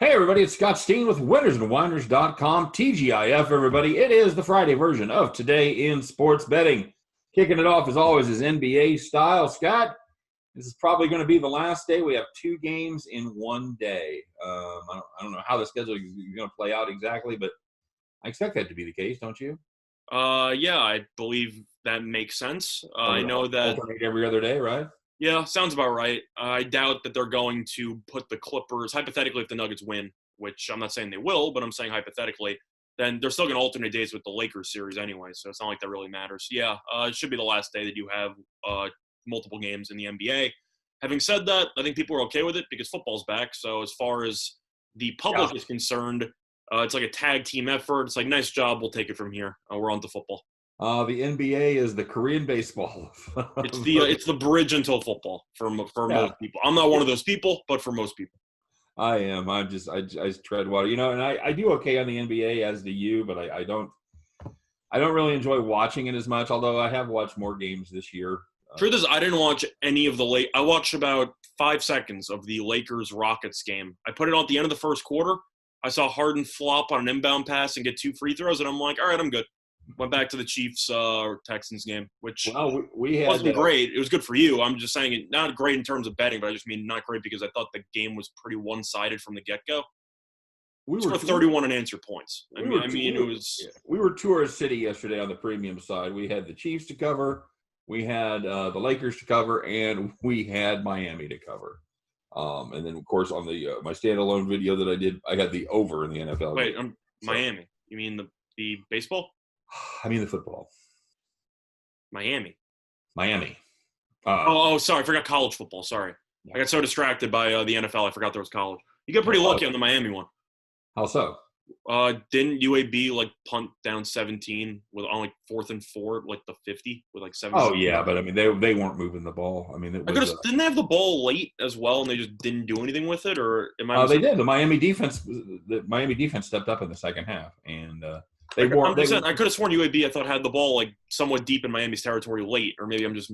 Hey, everybody, it's Scott Steen with winnersandwhiners.com, TGIF, everybody. It is the Friday version of Today in Sports Betting. Kicking it off, as always, is NBA style. Scott, this is probably going to be the last day. We have two games in one day. I don't know how the schedule is going to play out exactly, but I expect that to be the case, don't you? Yeah, I believe that makes sense. I know that. Alternate every other day, right? Yeah, sounds about right. I doubt that they're going to put the Clippers, hypothetically, if the Nuggets win, which I'm not saying they will, but I'm saying hypothetically, then they're still going to alternate days with the Lakers series anyway, so it's not like that really matters. Yeah, it should be the last day that you have multiple games in the NBA. Having said that, I think people are okay with it because football's back. So as far as the public is concerned, it's like a tag team effort. It's like, nice job, we'll take it from here. We're on to football. The NBA is the Korean baseball. It's the bridge until football for most people. I'm not one of those people, but for most people, I am. I just tread water, and I do okay on the NBA, as do you, but I don't really enjoy watching it as much. Although I have watched more games this year. Truth is, I didn't watch any of the I watched about 5 seconds of the Lakers Rockets game. I put it on at the end of the first quarter. I saw Harden flop on an inbound pass and get 2 free throws, and I'm like, all right, I'm good. Went back to the Chiefs Texans game, which wasn't great. It was good for you. I'm just saying, not great in terms of betting, but I just mean not great because I thought the game was pretty one-sided from the get-go. We were 31 unanswered points. We were tourist city yesterday on the premium side. We had the Chiefs to cover, we had the Lakers to cover, and we had Miami to cover. And then, of course, on the my standalone video that I did, I had the over in the NFL. Wait, Miami? You mean the baseball? I mean the football. Miami. Sorry. I forgot college football. Sorry. Yeah. I got so distracted by the NFL, I forgot there was college. You got pretty lucky on the Miami one. How so? Didn't UAB punt down 17 with on 4th and 4, the 50 with 7? Oh yeah, but I mean they weren't moving the ball. I mean, didn't they have the ball late as well, and they just didn't do anything with it, or am I? They did. The Miami defense stepped up in the second half, and I could have sworn UAB, I thought, had the ball somewhat deep in Miami's territory late, or maybe I'm just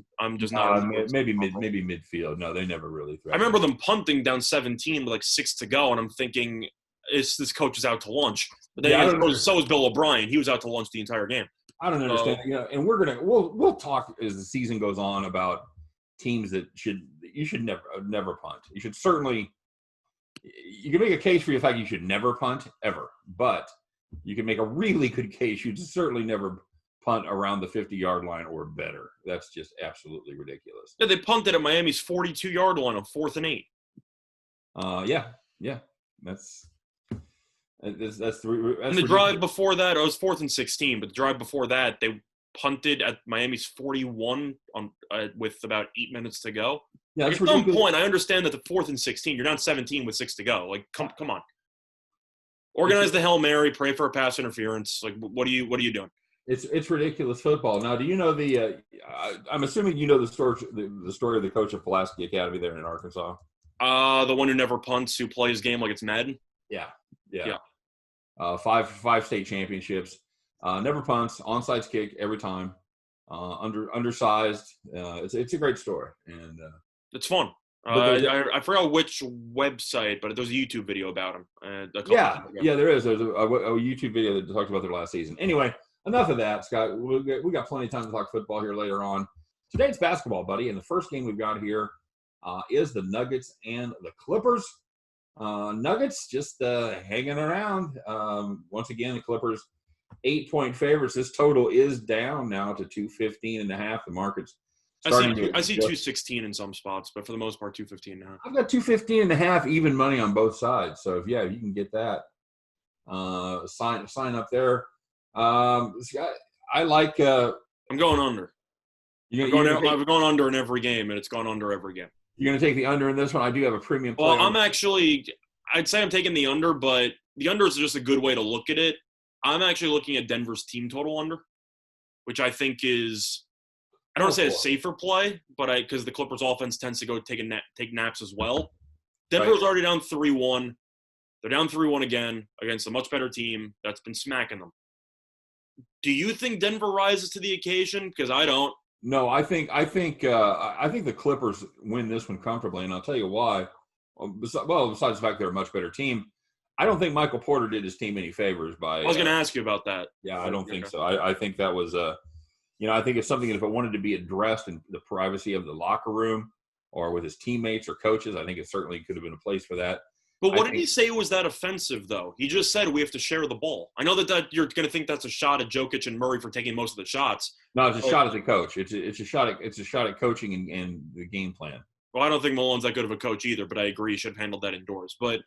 not. Maybe midfield. No, they never really threatened. I remember them punting down 17 with 6 to go, and I'm thinking, this coach is out to lunch. But then so was Bill O'Brien. He was out to lunch the entire game. I don't understand. And we'll talk as the season goes on about teams that you should never punt. You should certainly. You can make a case for the fact you should never punt ever, but you can make a really good case you certainly never punt around the 50-yard line or better. That's just absolutely ridiculous. Yeah, they punted at Miami's 42-yard line on 4th and 8. Yeah. That's the drive before that, it was 4th and 16, but the drive before that, they punted at Miami's 41 on with about 8 minutes to go. Yeah, at some point, I understand that the 4th and 16, you're down 17 with 6 to go. Come on. Organize the Hail Mary, pray for a pass interference. What are you doing? It's ridiculous football. Now, do you know I'm assuming you know the story of the coach of Pulaski Academy there in Arkansas? The one who never punts, who plays game like it's Madden? Yeah. 5 state championships. Never punts, onside kick every time. Undersized. It's a great story, and it's fun. I forgot which website, but there's a YouTube video about him. There is. There's a YouTube video that talks about their last season. Anyway, enough of that, Scott. We got plenty of time to talk football here later on. Today it's basketball, buddy, and the first game we've got here is the Nuggets and the Clippers. Nuggets just hanging around. Once again, the Clippers 8-point favorites. This total is down now to 215.5. The market's I see 216 in some spots, but for the most part, 215 now. I've got 215.5 even money on both sides. So if you can get that, sign up there. I like. I'm going under. I've gone under in every game, and it's gone under every game. You're going to take the under in this one? I do have a premium play. Well, I'd say I'm taking the under, but the under is just a good way to look at it. I'm actually looking at Denver's team total under, which I think is, I don't want to say a safer play, but because the Clippers offense tends to go take naps as well. Denver's already down 3-1. They're down 3-1 again against a much better team that's been smacking them. Do you think Denver rises to the occasion? Because I don't. No, I think the Clippers win this one comfortably, and I'll tell you why. Besides the fact they're a much better team, I don't think Michael Porter did his team any favors by. I was going to ask you about that. Yeah, I don't think so. I think that was I think it's something that if it wanted to be addressed in the privacy of the locker room or with his teammates or coaches, I think it certainly could have been a place for that. But what did he say was that offensive, though? He just said we have to share the ball. I know that you're going to think that's a shot at Jokic and Murray for taking most of the shots. No, it's a shot at the coach. It's a shot at coaching and the game plan. Well, I don't think Malone's that good of a coach either, but I agree he should have handled that indoors. But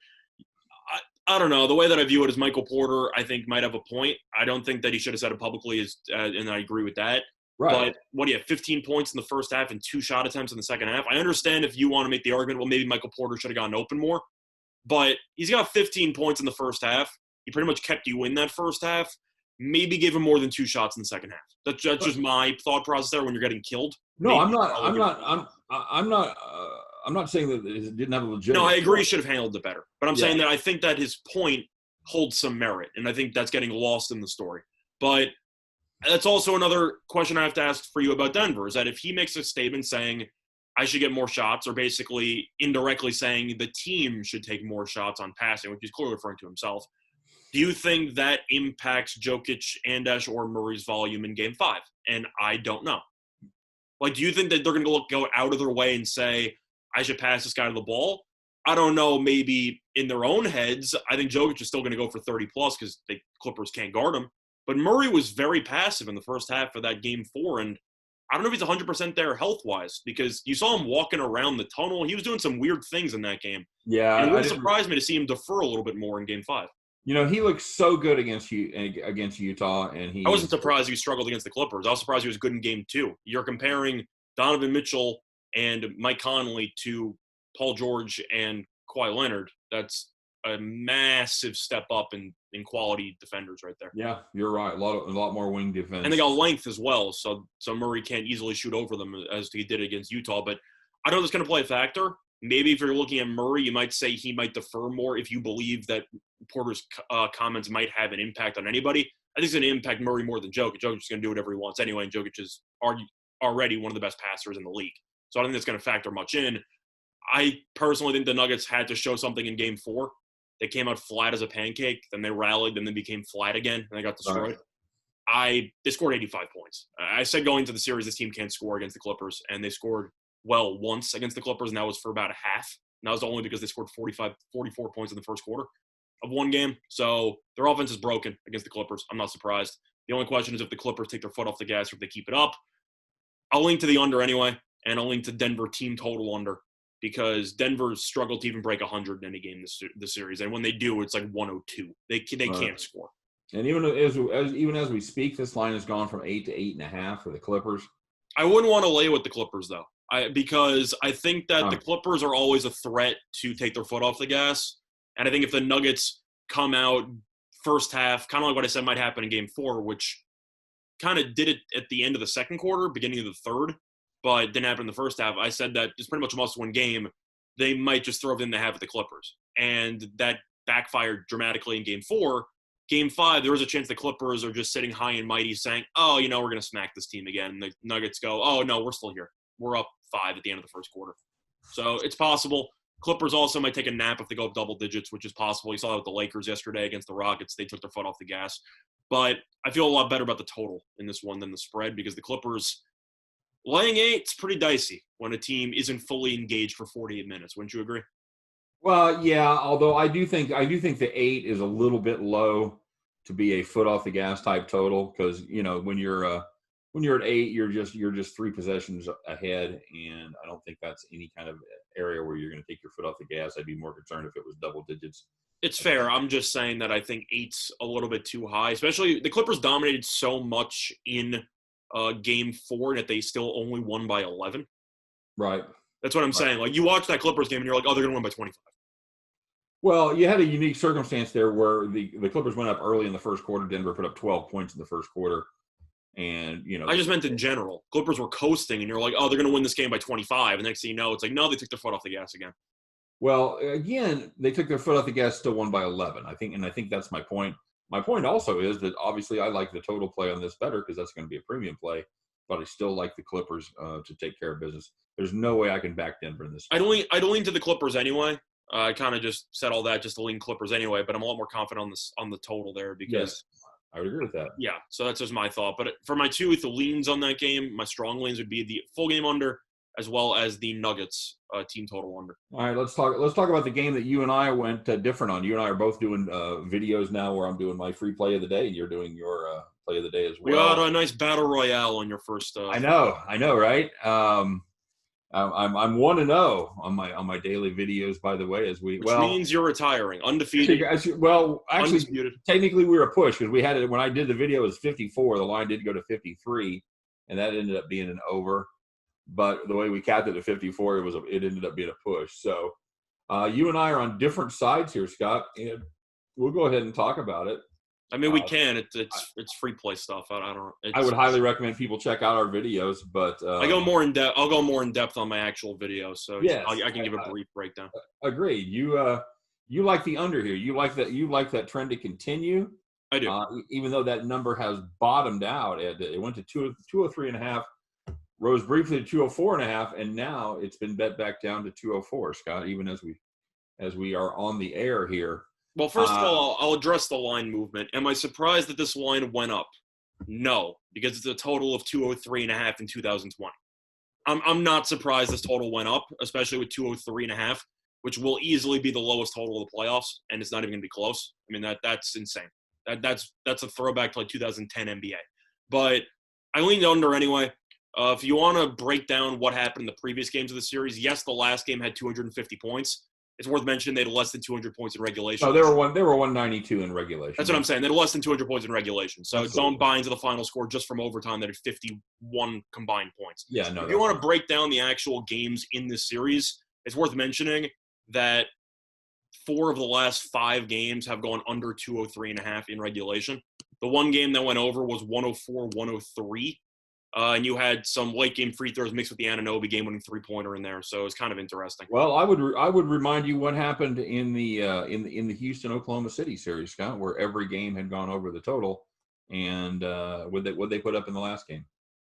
I don't know. The way that I view it is Michael Porter, I think, might have a point. I don't think that he should have said it publicly, and I agree with that. Right. But what do you have, 15 points in the first half and 2 shot attempts in the second half? I understand if you want to make the argument, well, maybe Michael Porter should have gotten open more. But he's got 15 points in the first half. He pretty much kept you in that first half. Maybe give him more than 2 shots in the second half. That's just my thought process there when you're getting killed. No, I'm not saying that it didn't have a legitimate. No, I agree he should have handled it better. But I'm saying that I think that his point holds some merit, and I think that's getting lost in the story. But that's also another question I have to ask for you about Denver, is that if he makes a statement saying I should get more shots, or basically indirectly saying the team should take more shots on passing, which he's clearly referring to himself, do you think that impacts Jokic, Andesh, or Murray's volume in Game 5? And I don't know. Like, do you think that they're going to go out of their way and say, I should pass this guy to the ball? I don't know. Maybe in their own heads, I think Jokic is still going to go for 30-plus because the Clippers can't guard him. But Murray was very passive in the first half of that Game 4, and I don't know if he's 100% there health-wise, because you saw him walking around the tunnel. He was doing some weird things in that game. Yeah. And it would surprise me to see him defer a little bit more in Game 5. He looked so good against Utah, and I wasn't surprised he struggled against the Clippers. I was surprised he was good in Game 2. You're comparing Donovan Mitchell and Mike Conley to Paul George and Kawhi Leonard. That's a massive step up in quality defenders right there. Yeah, you're right. A lot more wing defense. And they got length as well, so Murray can't easily shoot over them as he did against Utah. But I don't know if it's going to play a factor. Maybe if you're looking at Murray, you might say he might defer more if you believe that Porter's comments might have an impact on anybody. I think it's going to impact Murray more than Jokic. Jokic's going to do whatever he wants anyway, and Jokic is already one of the best passers in the league. So I don't think that's going to factor much in. I personally think the Nuggets had to show something in Game 4. They came out flat as a pancake, then they rallied, and then became flat again, and they got destroyed. They scored 85 points. I said going into the series, this team can't score against the Clippers, and they scored once against the Clippers, and that was for about a half. And that was only because they scored 44 points in the first quarter of one game. So their offense is broken against the Clippers. I'm not surprised. The only question is if the Clippers take their foot off the gas or if they keep it up. I'll link to the under anyway, and I'll link to Denver team total under, because Denver struggled to even break 100 in any game this series. And when they do, it's like 102. They can't score. And even as we speak, this line has gone from 8 to 8.5 for the Clippers. I wouldn't want to lay with the Clippers, though, because I think that the Clippers are always a threat to take their foot off the gas. And I think if the Nuggets come out first half, kind of like what I said might happen in Game 4, which kind of did it at the end of the second quarter, beginning of the third, but didn't happen in the first half. I said that it's pretty much a must-win game. They might just throw everything they have at the Clippers. And that backfired dramatically in Game 4. Game 5, there was a chance the Clippers are just sitting high and mighty saying, we're going to smack this team again. And the Nuggets go, oh, no, we're still here. We're up 5 at the end of the first quarter. So it's possible. Clippers also might take a nap if they go up double digits, which is possible. You saw that with the Lakers yesterday against the Rockets. They took their foot off the gas. But I feel a lot better about the total in this one than the spread, because the Clippers laying 8 is pretty dicey when a team isn't fully engaged for 48 minutes. Wouldn't you agree? Well, yeah, although I do think the 8 is a little bit low to be a foot off the gas type total, because when you're at 8, you're just 3 possessions ahead, and I don't think that's any kind of area where you're going to take your foot off the gas. I'd be more concerned if it was double digits. It's fair. I'm just saying that I think 8's a little bit too high, especially the Clippers dominated so much in Game 4 that they still only won by 11. Right. That's what I'm saying. Like, you watch that Clippers game and you're like, they're going to win by 25. Well, you had a unique circumstance there where the Clippers went up early in the first quarter. Denver put up 12 points in the first quarter. And, I just meant in general. Clippers were coasting, and you're like, they're going to win this game by 25. And next thing you know, it's like, no, they took their foot off the gas again. Well, again, they took their foot off the gas, still won by 11. I think that's my point. My point also is that obviously I like the total play on this better because that's going to be a premium play, but I still like the Clippers to take care of business. There's no way I can back Denver in this. I'd lean to the Clippers anyway, I kind of just said all that just to lean Clippers anyway, but I'm a lot more confident on the total there because yes, I would agree with that. Yeah, so that's just my thought. But for my two with the leans on that game, my strong leans would be the full game under as well as the Nuggets team total under. All right, let's talk about the game that you and I went different on. You and I are both doing videos now where I'm doing my free play of the day and you're doing your play of the day as well. We got a nice battle royale on your first. I know, right? I'm 1-0 on my daily videos, by the way. Which means you're retiring, undefeated. Actually, undisputed. Technically we were a push because we had it when I did the video. It was 54. The line did go to 53, and that ended up being an over. But the way we capped it at 54, it ended up being a push. So you and I are on different sides here, Scott, and we'll go ahead and talk about it. I mean, we can. It's free play stuff. I would highly recommend people check out our videos, but I go more in depth. I'll go more in depth on my actual video, so yes, I can give a brief breakdown. Agreed. You like the under here. You like that trend to continue. I do. Even though that number has bottomed out, it went to 203.5, rose briefly to 204.5, and now it's been bet back down to 204. Scott, even as we are on the air here. Well, first of all, I'll address the line movement. Am I surprised that this line went up? No, because it's a total of 203.5 in 2020. I'm not surprised this total went up, especially with 203.5, which will easily be the lowest total of the playoffs, and it's not even going to be close. I mean, that's insane. That's a throwback to like 2010 NBA. But I leaned under anyway. If you want to break down what happened in the previous games of the series, yes, the last game had 250 points. It's worth mentioning they had less than 200 points in regulation. No, they were 192 in regulation. That's what I'm saying. They had less than 200 points in regulation. So Absolutely. Don't buy into the final score just from overtime that had 51 combined points. Yeah, no. If you want to break down the actual games in this series, it's worth mentioning that 4 of the last 5 games have gone under 203.5 in regulation. The one game that went over was 104-103. And you had some late game free throws mixed with the Anunoby game-winning three-pointer in there, so it's kind of interesting. Well, I would remind you what happened in the Houston Oklahoma City series, Scott, where every game had gone over the total, and what they put up in the last game?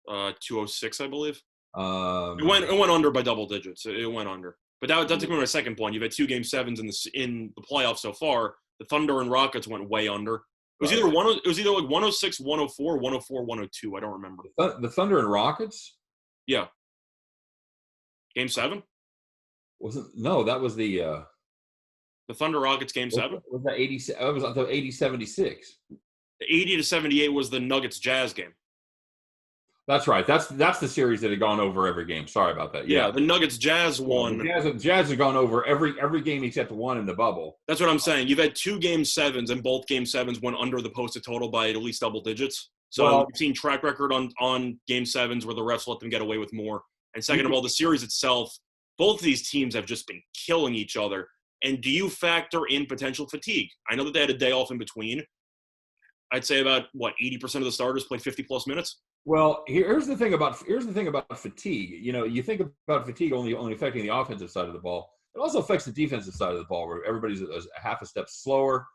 206, I believe. It went under by double digits. It went under, but that took me to my second point. You've had 2 game 7s in the playoffs so far. The Thunder and Rockets went way under. It was either like 106, 104, 104, 102. I don't remember. The Thunder and Rockets? Yeah. Game 7? No, that was the Thunder Rockets game 7? Was that 80? It was the 80-76. The 80-78 was the Nuggets Jazz game. That's right. That's the series that had gone over every game. Sorry about that. Yeah, the Nuggets Jazz won. The Jazz have gone over every game except one in the bubble. That's what I'm saying. You've had 2 game 7s, and both game 7s went under the posted total by at least double digits. So we've seen track record on game 7s where the refs let them get away with more. And second of all, the series itself, both of these teams have just been killing each other. And do you factor in potential fatigue? I know that they had a day off in between. I'd say about 80% of the starters played 50+ minutes. Well, here's the thing about fatigue. You know, you think about fatigue only affecting the offensive side of the ball. It also affects the defensive side of the ball, where everybody's a half a step slower.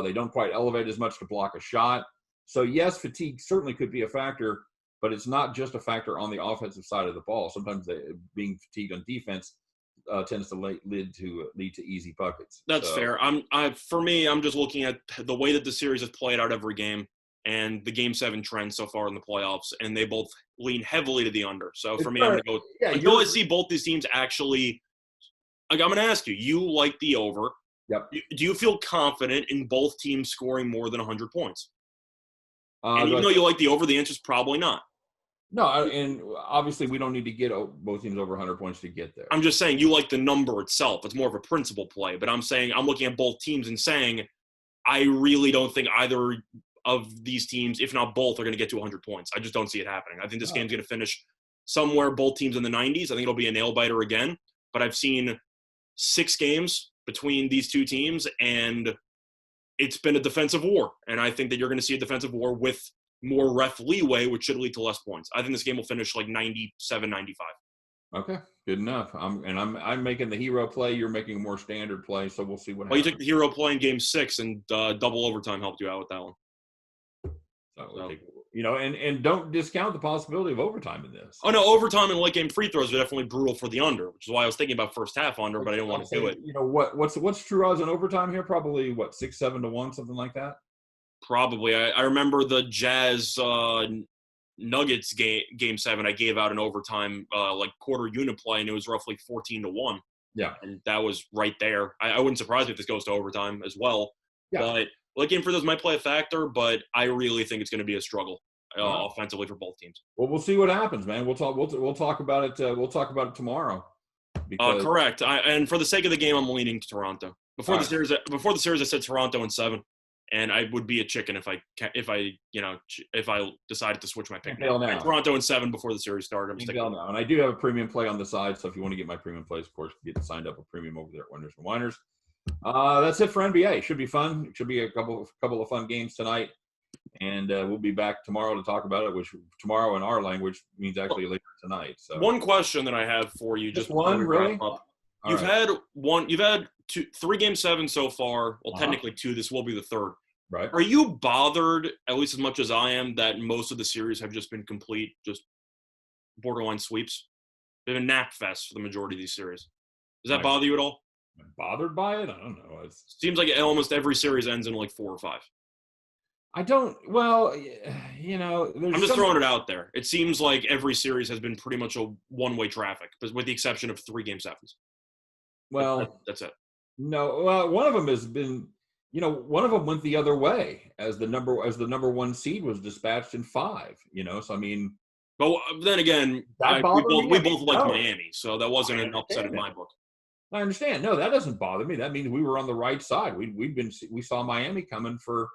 They don't quite elevate as much to block a shot. So yes, fatigue certainly could be a factor, but it's not just a factor on the offensive side of the ball. Sometimes being fatigued on defense tends to lead to easy buckets. That's fair. For me, I'm just looking at the way that the series has played out every game and the game 7 trend so far in the playoffs, and they both lean heavily to the under. So for me, I'm going to go until I see both these teams actually. Like, I'm going to ask you, you like the over. Yep. Do you feel confident in both teams scoring more than 100 points? And even though you like the over, the answer is probably not. No, and obviously we don't need to get both teams over 100 points to get there. I'm just saying you like the number itself. It's more of a principle play. But I'm saying I'm looking at both teams and saying I really don't think either of these teams, if not both, are going to get to 100 points. I just don't see it happening. I think this game's going to finish somewhere both teams in the 90s. I think it'll be a nail-biter again. But I've seen 6 games between these two teams, and it's been a defensive war. And I think that you're going to see a defensive war with more ref leeway, which should lead to less points. I think this game will finish like 97, 95. Okay, good enough. I'm making the hero play. You're making a more standard play, so we'll see what happens. You took the hero play in game 6, and double overtime helped you out with that one. So and don't discount the possibility of overtime in this. Oh no, overtime and late game free throws are definitely brutal for the under, which is why I was thinking about first half under, but I didn't want to do it. What's true odds on overtime here? Probably 6-7-1, something like that. Probably. I remember the Jazz Nuggets game 7. I gave out an overtime quarter unit play, and it was roughly 14-1. Yeah, and that was right there. I wouldn't surprise me if this goes to overtime as well. Yeah. But late game free throws might play a factor, but I really think it's going to be a struggle offensively for both teams. Well, we'll see what happens, man. We'll talk about it. We'll talk about it tomorrow. Correct. And for the sake of the game, I'm leaning to Toronto. Before the series, I said Toronto in 7, and I would be a chicken if I decided to switch my pick. Toronto in 7 before the series started. I'm sticking now. And I do have a premium play on the side, so if you want to get my premium plays, of course, get signed up a premium over there at Winners and Winers. That's it for NBA. Should be fun. It should be a couple of fun games tonight. And we'll be back tomorrow to talk about it, which tomorrow in our language means actually later tonight. So one question that I have for you, just one, really? You've had 3 game 7 so far. Well, technically 2. This will be the 3rd. Right. Are you bothered, at least as much as I am, that most of the series have just been complete, just borderline sweeps? They've been nap fest for the majority of these series. Does that bother you at all? I'm bothered by it? I don't know. It seems like almost every series ends in 4 or 5. I don't. Well, I'm just throwing it out there. It seems like every series has been pretty much a one-way traffic, with the exception of 3 game 7s. Well, that's it. No, well, one of them has been. One of them went the other way as the number 1 seed was dispatched in 5. So I mean. But then again, we both like Miami, so that wasn't an upset in my book. I understand. No, that doesn't bother me. That means we were on the right side. We saw Miami coming for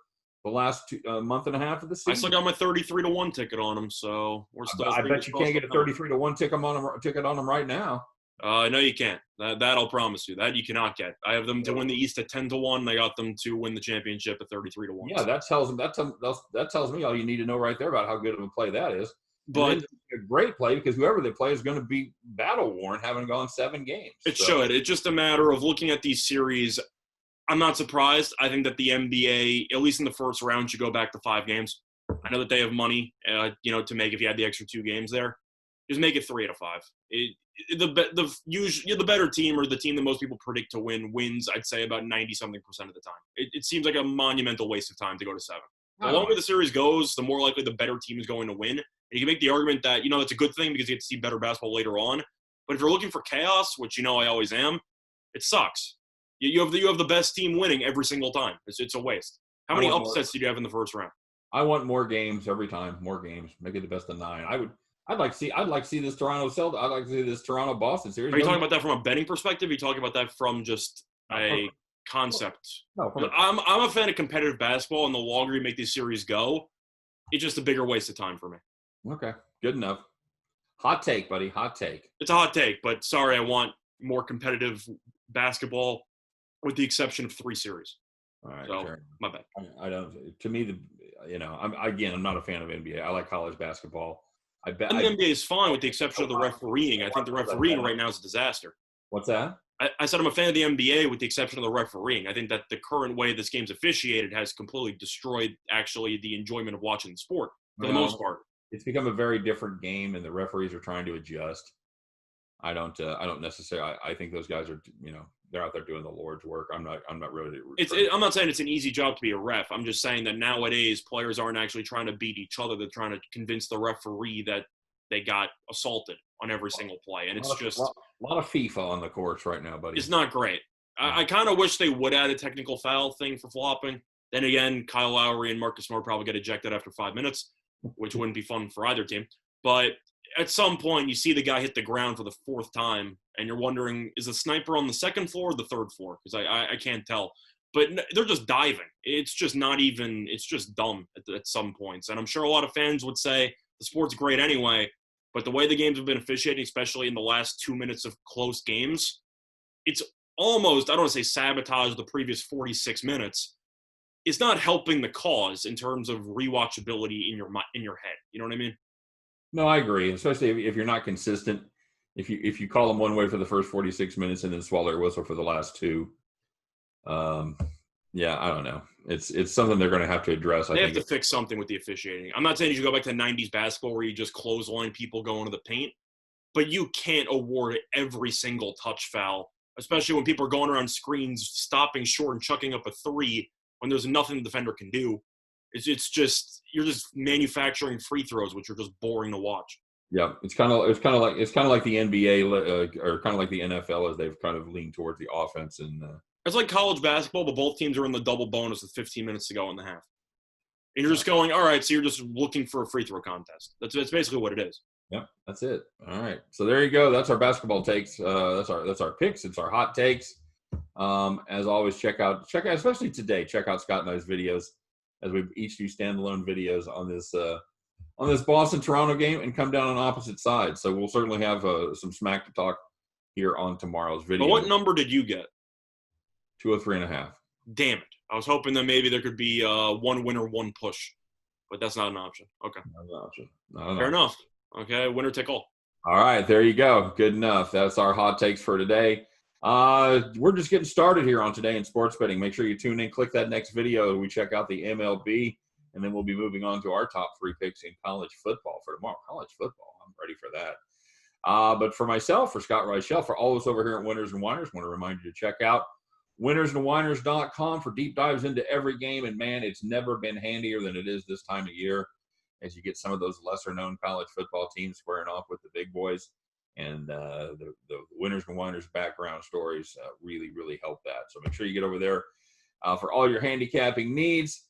the last month and a half of the season. I still got my 33-1 ticket on them, so we're still. I bet you can't get a 33-1 ticket on them right now. No, you can't. That I'll promise you. That you cannot get. I have them to win the East at 10-1. I got them to win the championship at 33-1. Yeah, that tells me all you need to know right there about how good of a play that is. But a great play because whoever they play is going to be battle worn, having gone 7 games. It should. It's just a matter of looking at these series. I'm not surprised. I think that the NBA, at least in the first round, should go back to 5 games. I know that they have money, to make if you had the extra 2 games there. Just make it 3 out of 5. The better team or the team that most people predict to win wins, I'd say, about 90-something% of the time. It seems like a monumental waste of time to go to 7. The longer the series goes, the more likely the better team is going to win. And you can make the argument that, it's a good thing because you get to see better basketball later on. But if you're looking for chaos, which I always am, it sucks. You have the best team winning every single time. It's a waste. How many upsets did you have in the first round? I want more games every time. More games. Make it the best of 9. I'd like to see this Toronto Boston series. Are you talking about that from a betting perspective? Are you talking about that from just a concept? No. I'm a fan of competitive basketball, and the longer you make these series go, it's just a bigger waste of time for me. Okay, good enough. Hot take, buddy. Hot take. It's a hot take, but sorry, I want more competitive basketball, with the exception of 3 series. All right, so, my bad. I don't. To me, I'm not a fan of NBA. I like college basketball. The NBA is fine with the exception of the refereeing. I think the refereeing right now is a disaster. What's that? I said I'm a fan of the NBA with the exception of the refereeing. I think that the current way this game's officiated has completely destroyed actually the enjoyment of watching the sport for the most part. It's become a very different game, and the referees are trying to adjust. I don't necessarily. I think those guys are, they're out there doing the Lord's work. I'm not really. I'm not saying it's an easy job to be a ref. I'm just saying that nowadays players aren't actually trying to beat each other. They're trying to convince the referee that they got assaulted on every single play, and it's just a lot of FIFA on the courts right now, buddy. It's not great. I kind of wish they would add a technical foul thing for flopping. Then again, Kyle Lowry and Marcus Smart probably get ejected after 5 minutes, which wouldn't be fun for either team. But at some point, you see the guy hit the ground for the 4th time, and you're wondering, is the sniper on the 2nd floor or the 3rd floor? Because I can't tell. But they're just diving. It's just not even – it's just dumb at some points. And I'm sure a lot of fans would say the sport's great anyway, but the way the games have been officiating, especially in the last 2 minutes of close games, it's almost – I don't want to say sabotage the previous 46 minutes. It's not helping the cause in terms of rewatchability in your head. You know what I mean? No, I agree, especially if you're not consistent. If you call them one way for the first 46 minutes and then swallow your whistle for the last 2, Yeah, I don't know. It's something they're going to have to address. They have to fix something with the officiating. I'm not saying you should go back to 90s basketball where you just clothesline people going to the paint, but you can't award every single touch foul, especially when people are going around screens, stopping short and chucking up a three when there's nothing the defender can do. It's just you're just manufacturing free throws, which are just boring to watch. Yeah, it's kind of like the NBA or kind of like the NFL as they've kind of leaned towards the offense and. It's like college basketball, but both teams are in the double bonus with 15 minutes to go in the half. And you're just going, all right, so you're just looking for a free throw contest. That's basically what it is. Yep, that's it. All right. So there you go. That's our basketball takes. That's our picks. It's our hot takes. As always, check out, especially today, check out Scott and I's videos as we each do standalone videos on this Boston-Toronto game and come down on opposite sides. So we'll certainly have some smack to talk here on tomorrow's video. But what number did you get? 203.5. Damn it. I was hoping that maybe there could be one winner, one push. But that's not an option. Okay. Not an option. Fair enough. Okay, winner take all. All right, there you go. Good enough. That's our hot takes for today. We're just getting started here on Today in Sports Betting. Make sure you tune in, click that next video. We check out the MLB, and then we'll be moving on to our top 3 picks in college football for tomorrow. College football. I'm ready for that. But for myself, for Scott Reichel, for all of us over here at Winners and Winers, want to remind you to check out winnersandwiners.com for deep dives into every game. And, man, it's never been handier than it is this time of year as you get some of those lesser-known college football teams squaring off with the big boys. And the Winners and Winers background stories really, really help that. So make sure you get over there for all your handicapping needs.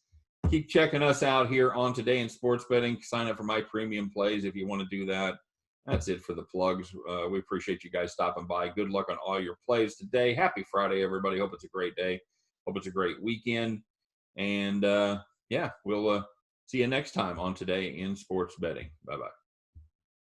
Keep checking us out here on Today in Sports Betting. Sign up for my premium plays if you want to do that. That's it for the plugs. We appreciate you guys stopping by. Good luck on all your plays today. Happy Friday, everybody. Hope it's a great day. Hope it's a great weekend. And, we'll see you next time on Today in Sports Betting. Bye-bye.